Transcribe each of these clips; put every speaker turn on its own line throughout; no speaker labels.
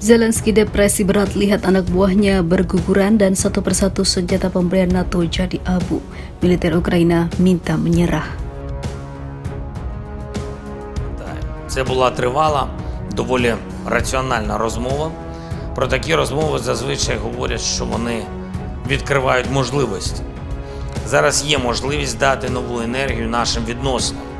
Zelensky depresi berat lihat anak buahnya berguguran dan satu persatu senjata pemberian NATO jadi abu. Militer Ukraina minta menyerah.
Це була тривала, доволі раціональна розмова. Про такі розмови зазвичай говорять, що вони відкривають можливості. Зараз є можливість дати нову енергію нашим відносинам.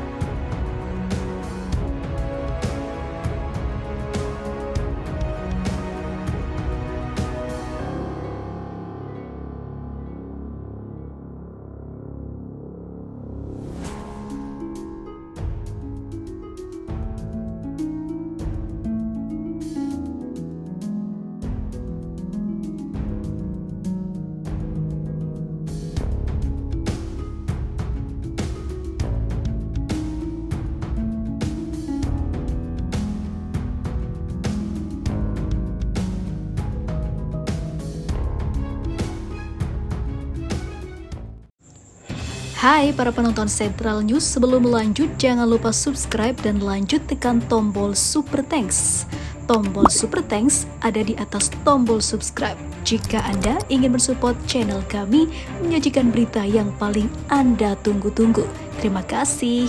Hai para penonton Central News, sebelum lanjut jangan lupa subscribe dan lanjut tekan tombol Super Thanks. Tombol Super Thanks ada di atas tombol subscribe. Jika Anda ingin mensupport channel kami menyajikan berita yang paling Anda tunggu-tunggu. Terima kasih.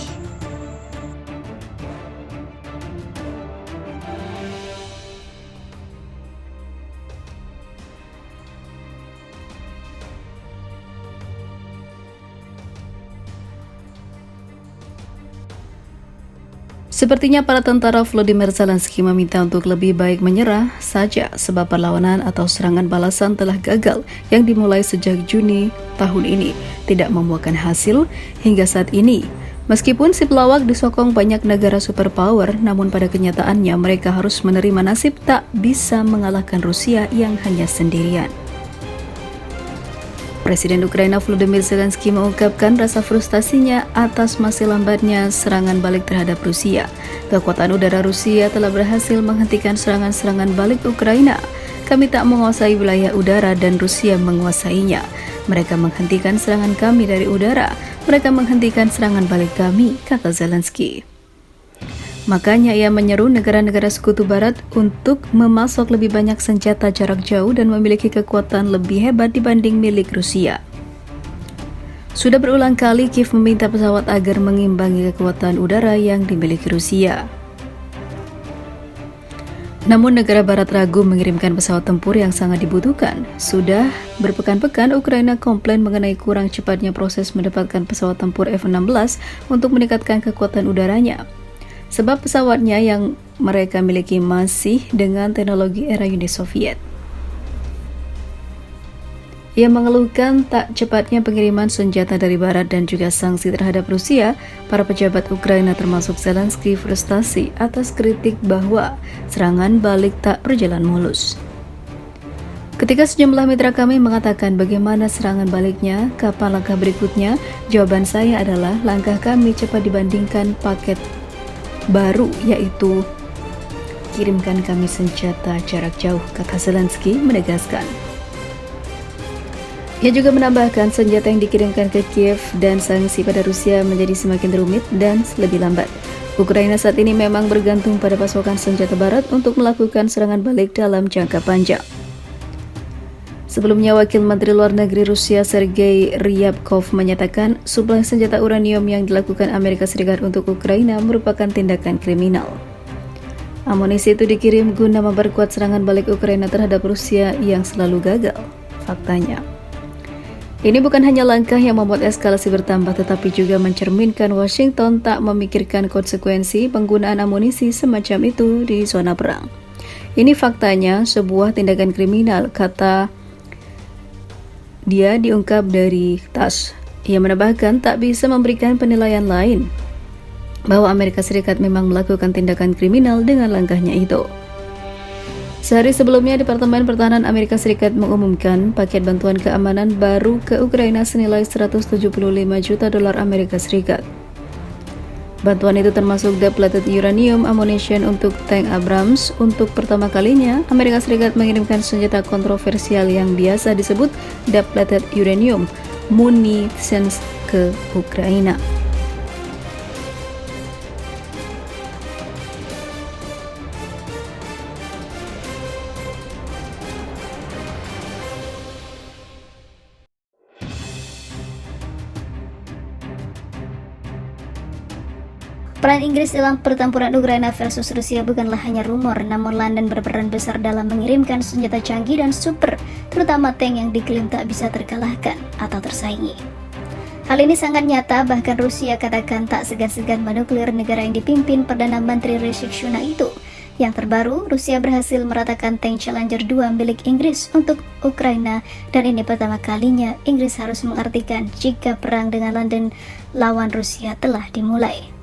Sepertinya para tentara Volodymyr Zelensky meminta untuk lebih baik menyerah saja sebab perlawanan atau serangan balasan telah gagal yang dimulai sejak Juni tahun ini tidak membuahkan hasil hingga saat ini. Meskipun si pelawak disokong banyak negara superpower, namun pada kenyataannya mereka harus menerima nasib tak bisa mengalahkan Rusia yang hanya sendirian. Presiden Ukraina Volodymyr Zelensky mengungkapkan rasa frustasinya atas masih lambatnya serangan balik terhadap Rusia. Kekuatan udara Rusia telah berhasil menghentikan serangan-serangan balik Ukraina. Kami tak menguasai wilayah udara dan Rusia menguasainya. Mereka menghentikan serangan kami dari udara. Mereka menghentikan serangan balik kami, kata Zelensky. Makanya ia menyeru negara-negara sekutu barat untuk memasok lebih banyak senjata jarak jauh dan memiliki kekuatan lebih hebat dibanding milik Rusia. Sudah berulang kali Kiev meminta pesawat agar mengimbangi kekuatan udara yang dimiliki Rusia. Namun negara barat ragu mengirimkan pesawat tempur yang sangat dibutuhkan. Sudah berpekan-pekan Ukraina komplain mengenai kurang cepatnya proses mendapatkan pesawat tempur F-16 untuk meningkatkan kekuatan udaranya. Sebab pesawatnya yang mereka miliki masih dengan teknologi era Uni Soviet. Ia mengeluhkan tak cepatnya pengiriman senjata dari barat dan juga sanksi terhadap Rusia. Para pejabat Ukraina termasuk Zelensky frustasi atas kritik bahwa serangan balik tak berjalan mulus. Ketika sejumlah mitra kami mengatakan bagaimana serangan baliknya, kapan langkah berikutnya, jawaban saya adalah langkah kami cepat dibandingkan paket baru, yaitu kirimkan kami senjata jarak jauh, kata Zelensky menegaskan. Ia juga menambahkan senjata yang dikirimkan ke Kiev dan sanksi pada Rusia menjadi semakin rumit dan lebih lambat. Ukraina saat ini memang bergantung pada pasokan senjata barat untuk melakukan serangan balik dalam jangka panjang. Sebelumnya, Wakil Menteri Luar Negeri Rusia Sergei Ryabkov menyatakan suplai senjata uranium yang dilakukan Amerika Serikat untuk Ukraina merupakan tindakan kriminal. Amunisi itu dikirim guna memperkuat serangan balik Ukraina terhadap Rusia yang selalu gagal. Faktanya, ini bukan hanya langkah yang membuat eskalasi bertambah, tetapi juga mencerminkan Washington tak memikirkan konsekuensi penggunaan amunisi semacam itu di zona perang. Ini faktanya sebuah tindakan kriminal, kata dia diungkap dari TASS. Ia menambahkan tak bisa memberikan penilaian lain bahwa Amerika Serikat memang melakukan tindakan kriminal dengan langkahnya itu. Sehari sebelumnya, Departemen Pertahanan Amerika Serikat mengumumkan paket bantuan keamanan baru ke Ukraina senilai 175 juta dolar Amerika Serikat. Bantuan itu termasuk depleted uranium ammunition untuk tank Abrams. Untuk pertama kalinya, Amerika Serikat mengirimkan senjata kontroversial yang biasa disebut depleted uranium munitions ke Ukraina.
Peran Inggris dalam pertempuran Ukraina versus Rusia bukanlah hanya rumor, namun London berperan besar dalam mengirimkan senjata canggih dan super, terutama tank yang diklaim tak bisa terkalahkan atau tersaingi. Hal ini sangat nyata, bahkan Rusia katakan tak segan-segan menuklir negara yang dipimpin Perdana Menteri Rishi Sunak itu. Yang terbaru, Rusia berhasil meratakan tank Challenger 2 milik Inggris untuk Ukraina, dan ini pertama kalinya Inggris harus mengartikan jika perang dengan London lawan Rusia telah dimulai.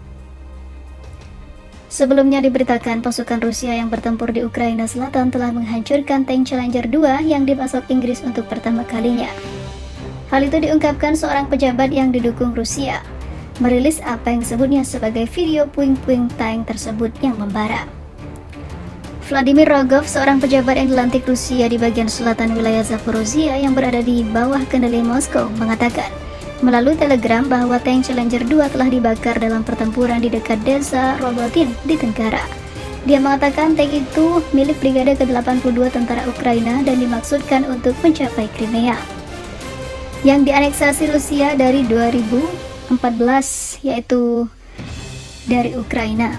Sebelumnya diberitakan pasukan Rusia yang bertempur di Ukraina Selatan telah menghancurkan tank Challenger 2 yang dipasok Inggris untuk pertama kalinya. Hal itu diungkapkan seorang pejabat yang didukung Rusia, merilis apa yang disebutnya sebagai video puing-puing tank tersebut yang membara. Vladimir Rogov, seorang pejabat yang dilantik Rusia di bagian selatan wilayah Zaporozhia yang berada di bawah kendali Moskow, mengatakan melalui telegram bahwa tank Challenger 2 telah dibakar dalam pertempuran di dekat desa Robotin di Tenggara. Dia mengatakan tank itu milik Brigade ke-82 tentara Ukraina dan dimaksudkan untuk mencapai Crimea, yang dianeksasi Rusia dari 2014, yaitu dari Ukraina.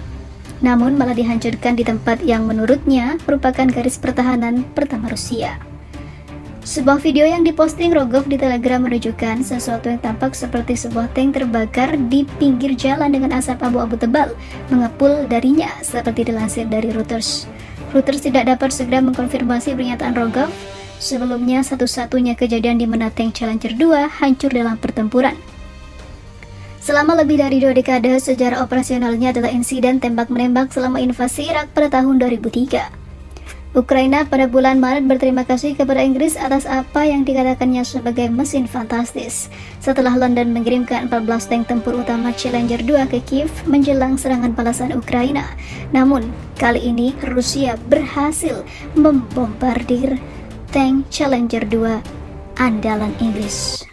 Namun malah dihancurkan di tempat yang menurutnya merupakan garis pertahanan pertama Rusia. Sebuah video yang diposting Rogov di Telegram menunjukkan sesuatu yang tampak seperti sebuah tank terbakar di pinggir jalan dengan asap abu-abu tebal mengepul darinya, seperti dilansir dari Reuters. Reuters tidak dapat segera mengkonfirmasi pernyataan Rogov. Sebelumnya, satu-satunya kejadian di mana tank Challenger 2 hancur dalam pertempuran. Selama lebih dari 2 dekade, sejarah operasionalnya adalah insiden tembak-menembak selama invasi Irak pada tahun 2003. Ukraina pada bulan Maret berterima kasih kepada Inggris atas apa yang dikatakannya sebagai mesin fantastis setelah London mengirimkan 14 tank tempur utama Challenger 2 ke Kiev menjelang serangan balasan Ukraina. Namun, kali ini Rusia berhasil membombardir tank Challenger 2 andalan Inggris.